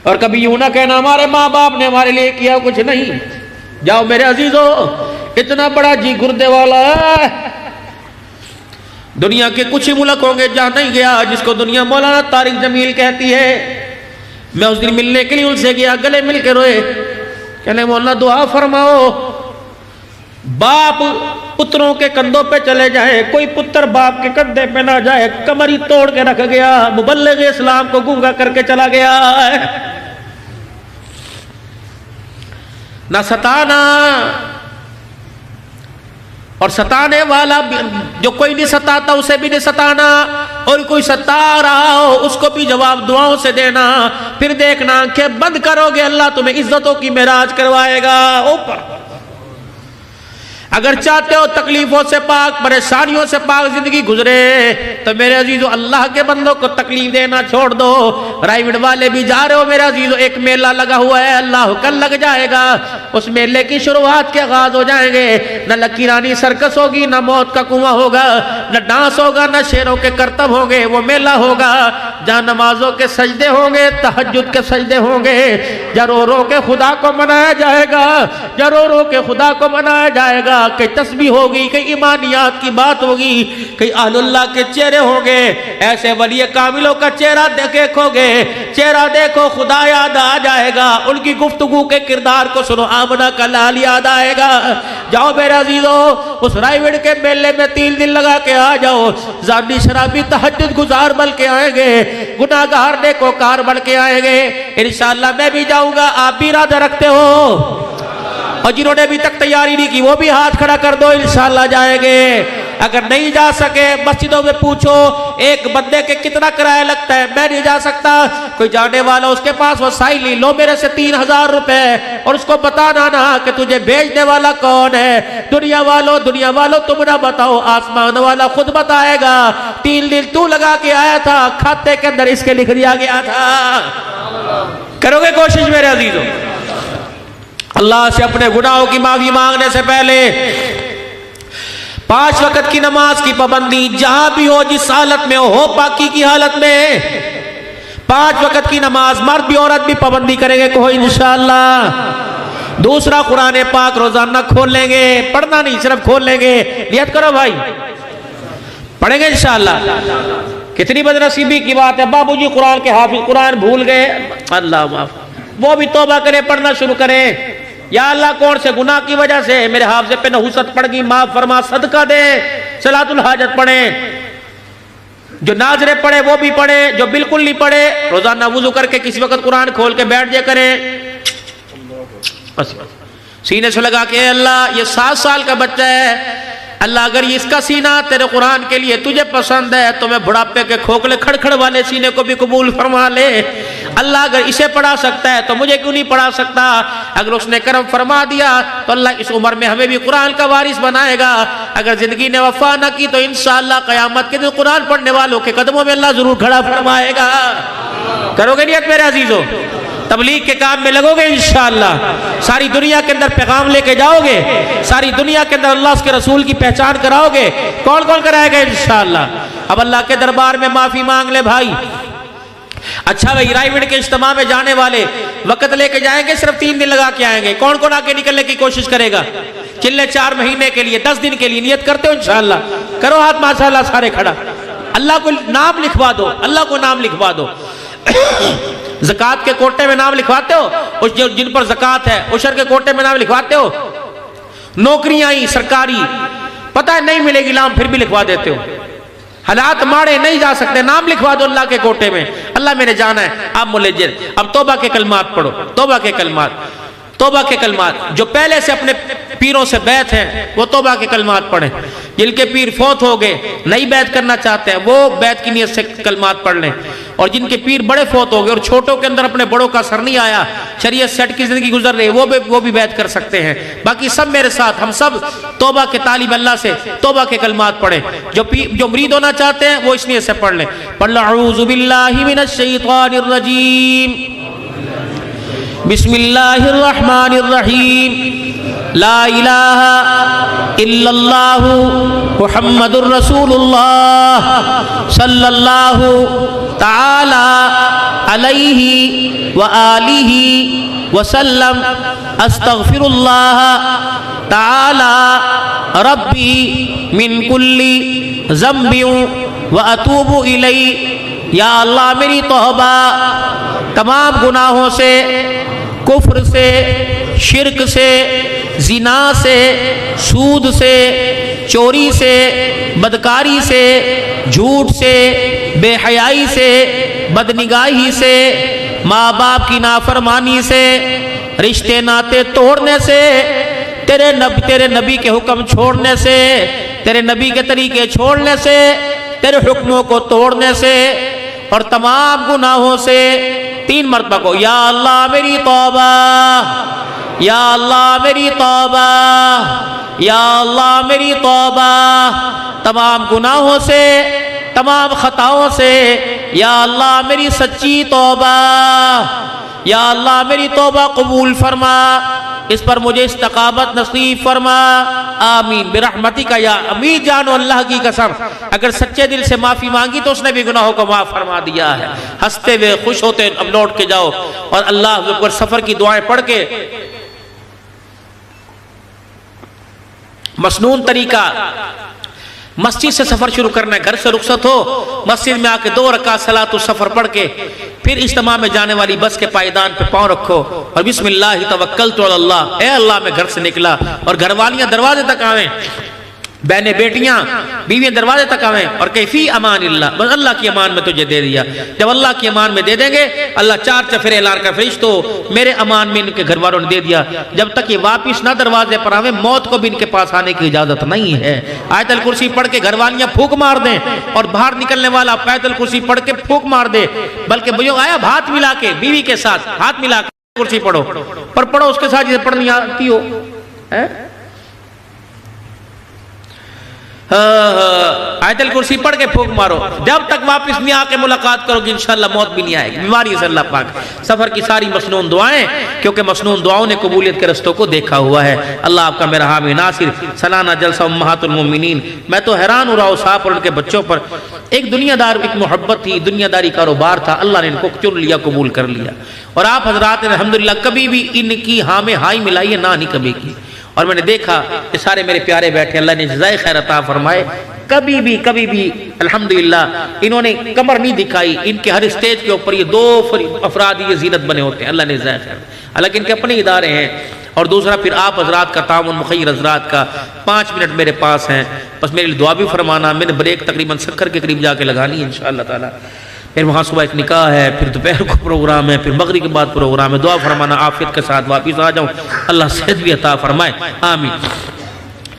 اور کبھی یوں نہ کہنا ہمارے ماں باپ نے ہمارے لیے کیا کچھ نہیں. جاؤ میرے عزیزو، اتنا بڑا جی گردے والا ہے. دنیا کے کچھ ہی ملک ہوں گے جہاں نہیں گیا، جس کو دنیا مولانا طارق جمیل کہتی ہے. میں اس دن ملنے کے لیے ان سے گیا، گلے مل کے روئے، کہنے مولانا دعا فرماؤ باپ پتروں کے کندھوں پہ چلے جائے، کوئی پتر باپ کے کندھے پہ نہ جائے. کمر ہی توڑ کے رکھ گیا، مبلغ اسلام کو گونگا کر کے چلا گیا. نہ ستانا، اور ستانے والا جو کوئی نہیں ستاتا اسے بھی نہیں ستانا، اور کوئی ستا رہا ہو اس کو بھی جواب دعاؤں سے دینا. پھر دیکھنا کہ بند کرو گے اللہ تمہیں عزتوں کی معراج کروائے گا اوپر. اگر چاہتے ہو تکلیفوں سے پاک، پریشانیوں سے پاک زندگی گزرے، تو میرے عزیزو اللہ کے بندوں کو تکلیف دینا چھوڑ دو. رائیوڈ والے بھی جا رہے ہو میرے عزیزو، ایک میلہ لگا ہوا ہے، اللہ کل لگ جائے گا. اس میلے کی شروعات کے آغاز ہو جائیں گے. نہ لکیرانی سرکس ہوگی، نہ موت کا کنواں ہوگا، نہ ڈانس ہوگا، نہ شیروں کے کرتب ہوں گے. وہ میلہ ہوگا جہاں نمازوں کے سجدے ہوں گے، تہجد کے سجدے ہوں گے، جہاں رو رو کے خدا کو منایا جائے گا، جہاں رو رو کے خدا کو منایا جائے گا. کئی تسبیح ہوگی، کئی ایمانیات کی بات ہوگی، کئی اہل اللہ کے چہرے ہوں گے. ایسے ولی کاملوں کا چہرہ دیکھو گے، چہرہ دیکھو خدا یاد آ جائے گا. ان کی گفتگو کے کردار کو سنو، آمنہ کا لال یاد آئے گا. جاؤ میرے عزیزو اس رائیوڈ کے میلے میں 3 دن لگا کے آ جاؤ. زانی شرابی تہجد گزار بن کے آئیں گے، گناہگار نیکوکار بن کے آئیں گے. انشاءاللہ میں بھی جاؤں گا. آپ بھی ارادہ رکھتے ہو؟ اور جنہوں نے ابھی تک تیاری نہیں کی وہ بھی ہاتھ کھڑا کر دو، انشاءاللہ جائیں گے. اگر نہیں جا سکے مسجدوں میں پوچھو ایک بندے کے کتنا کرایہ لگتا ہے. میں نہیں جا سکتا، کوئی جانے والا اس کے پاس وسائل نہیں، لو میرے سے 3000 روپے، اور اس کو بتانا نہ کہ تجھے بھیجنے والا کون ہے. دنیا والوں تم نہ بتاؤ، آسمان والا خود بتائے گا. 3 دن تو لگا کے آیا تھا، کھاتے کے اندر اس کے لکھ دیا گیا تھا. کرو گے کوشش میرے عزیزوں؟ اللہ سے اپنے گناہوں کی معافی مانگنے سے پہلے 5 وقت کی نماز کی پابندی، جہاں بھی ہو، جس حالت میں ہو، پاکی کی حالت میں 5 وقت کی نماز مرد بھی عورت بھی پابندی کریں گے، کہو انشاءاللہ. دوسرا قرآن پاک روزانہ کھول لیں گے، پڑھنا نہیں صرف کھول لیں گے. نیت کرو بھائی، پڑھیں گے انشاءاللہ. کتنی بدنصیبی کی بات ہے، بابو جی قرآن کے حافظ، قرآن بھول گئے، اللہ معاف. وہ بھی توبہ کریں، پڑھنا شروع کریں. یا اللہ کون سے گناہ کی وجہ سے میرے حافظے پہ نحوست پڑ گئی، معاف فرما، صدقہ دے. صلاۃ الحاجت پڑھیں، جو ناظرے پڑھے وہ بھی پڑھے، جو بالکل نہیں پڑھے روزانہ وضو کر کے کسی وقت قرآن کھول کے بیٹھ جائے کریں. سینے سے لگا کہ اے اللہ یہ 7 سال کا بچہ ہے، اللہ اگر یہ اس کا سینہ تیرے قرآن کے لیے تجھے پسند ہے تو میں بڑھاپے کے کھوکھلے کھڑکھڑ والے سینے کو بھی قبول فرما لے. اللہ اگر اسے پڑھا سکتا ہے تو مجھے کیوں نہیں پڑھا سکتا. اگر اس نے کرم فرما دیا تو اللہ اس عمر میں ہمیں بھی قرآن کا وارث بنائے گا. اگر زندگی نے وفا نہ کی تو انشاءاللہ قیامت کے دن قرآن پڑھنے والوں کے قدموں میں اللہ ضرور کھڑا فرمائے گا. کرو گے نیت میرے عزیزو؟ تبلیغ کے کام میں لگو گے انشاءاللہ. ساری دنیا کے اندر پیغام لے کے جاؤ گے، ساری دنیا کے اندر اللہ اس کے رسول کی پہچان کراؤ گے. کون کون کرائے گا انشاءاللہ؟ اب اللہ کے دربار میں معافی مانگ لے بھائی. اچھا بھائی، رائیوڈ کے اجتماع میں جانے والے وقت لے کے جائیں گے، صرف 3 دن لگا کے آئیں گے. کون کون آگے نکلنے کی کوشش کرے گا؟ چلے 4 مہینے کے لیے، 10 دن کے لیے نیت کرتے ہو انشاءاللہ؟ کرو ہاتھ ماشاءاللہ سارے کھڑا. اللہ کو نام لکھوا دو، اللہ کو نام لکھوا دو. زکوٰۃ کے کوٹے میں نام لکھواتے ہو، جن پر زکوٰۃ ہے عشر کے کوٹے میں نام لکھواتے ہو. نوکریاں ہی سرکاری پتہ ہے نہیں ملے گی نام، پھر بھی لکھوا دیتے ہو. حالات ماڑے نہیں جا سکتے، نام لکھوا دو اللہ کے کوٹے میں. اللہ میں نے جانا ہے. آپ ملجر اب توبہ کے کلمات پڑھو، توبہ کے کلمات، توبہ کے کلمات. جو پہلے سے اپنے پیروں سے بیعت ہیں وہ توبہ کے کلمات پڑھیں. جن کے پیر فوت ہو گئے نئی بیعت کرنا چاہتے ہیں وہ بیعت کی نیت سے کلمات پڑھ لیں. اور جن کے پیر بڑے فوت ہو گئے اور چھوٹوں کے اندر اپنے بڑوں کا اثر نہیں آیا، شریعت سیٹ کی زندگی گزر رہی ہے، وہ بھی بیعت کر سکتے ہیں. باقی سب میرے ساتھ، ہم سب توبہ کے طالب اللہ سے توبہ کے کلمات پڑھیں. جو مرید ہونا چاہتے ہیں وہ اس نیت سے پڑھ لیں. پڑھ لو اعوذ باللہ من الشیطان الرجیم، بسم اللہ الرحمن الرحیم، لا الہ الا اللہ محمد الرسول اللہ صلی اللہ تعالی علیہ وآلہ وسلم استغفر اللہ تعالی ربی من کل ذنب واتوب الیہ. یا اللہ میری توبہ تمام گناہوں سے، کفر سے، شرک سے، زنا سے، سود سے، چوری سے، بدکاری سے، جھوٹ سے، بے حیائی سے، بدنگاہی سے، ماں باپ کی نافرمانی سے، رشتے ناتے توڑنے سے، تیرے نبی کے حکم چھوڑنے سے، تیرے نبی کے طریقے چھوڑنے سے، تیرے حکموں کو توڑنے سے اور تمام گناہوں سے. 3 مرتبہ کو یا اللہ میری توبہ، یا اللہ میری توبہ، یا اللہ میری توبہ تمام گناہوں سے، تمام خطاؤں سے. یا اللہ میری سچی توبہ، یا اللہ میری توبہ قبول فرما، اس پر مجھے استقامت نصیب فرما. آمین برحمتک یا امین. جانو اللہ کی قسم اگر سچے دل سے معافی مانگی تو اس نے بھی گناہوں کو معاف فرما دیا ہے. ہنستے ہوئے خوش ہوتے اب لوٹ کے جاؤ اور اللہ اکبر سفر کی دعائیں پڑھ کے مسنون طریقہ مسجد سے سفر شروع کرنا ہے. گھر سے رخصت ہو مسجد میں آ کے 2 رکعت صلاۃ السفر پڑھ کے پھر اجتماع میں جانے والی بس کے پائیدان پہ پاؤں رکھو اور بسم اللہ توکلت علی اللہ. اے اللہ میں گھر سے نکلا. اور گھر والیاں دروازے تک آویں، بہنیں بیٹیاں بیویاں دروازے تک آویں اور کہ فی امان اللہ، بس اللہ کی امان میں تجھے دے دیا. جب اللہ کی امان میں دے دیں گے اللہ 4 چفیرے اعلان کا فرشتو میرے امان میں ان کے گھر والوں نے دے دیا. جب تک یہ واپس نہ دروازے پر آویں موت کو بھی ان کے پاس آنے کی اجازت نہیں ہے. آیت الکرسی پڑھ کے گھر والیاں پھونک مار دیں اور باہر نکلنے والا آیت الکرسی پڑھ کے پھونک مار دے. بلکہ بھائیو آیا ہاتھ ملا کے بیوی کے ساتھ ہاتھ ملا کے کرسی پڑھو اور پڑھو اس کے ساتھ جسے پڑھنی آتی ہو. آیت الکرسی پڑھ کے پھونک مارو. جب تک واپس نہیں آ کے ملاقات کرو گی انشاءاللہ موت بھی نہیں آئے گی. بیماری سے اللہ پاک سفر کی ساری مسنون دعائیں، کیونکہ مسنون دعاؤں نے قبولیت کے رستوں کو دیکھا ہوا ہے. اللہ آپ کا میرا حامی ناصر. سالانہ جلسہ امہات المومنین. میں تو حیران ہو رہا ہوں صاحب اور ان کے بچوں پر. ایک دنیا دار ایک محبت تھی، دنیا داری کاروبار تھا، اللہ نے ان کو چن لیا قبول کر لیا. اور آپ حضرات نے الحمدللہ کبھی بھی ان کی ہاں میں ہائی ملائی ہے نہ نہیں کبھی کی. اور میں نے دیکھا کہ سارے میرے پیارے بیٹھے، اللہ نے جزائے خیر عطا فرمائے. کبھی بھی الحمدللہ انہوں نے کمر نہیں دکھائی. ان کے ہر اسٹیج کے اوپر یہ 2 افراد یہ زینت بنے ہوتے ہیں. اللہ نے جزائے خیر. حالانکہ ان کے اپنے ادارے ہیں. اور دوسرا پھر آپ حضرات کا تعاون مخیر حضرات کا 5 منٹ میرے پاس ہیں، بس میرے لیے دعا بھی فرمانا. میں نے بریک تقریباً 70 کے قریب جا کے لگانی ہے انشاءاللہ تعالی. پھر وہاں صبح ایک نکاح ہے، پھر دوپہر کو پروگرام ہے، پھر مغرب کے بعد پروگرام ہے. دعا فرمانا عافیت کے ساتھ واپس آ جاؤں. اللہ صحت بھی عطا فرمائے. آمین.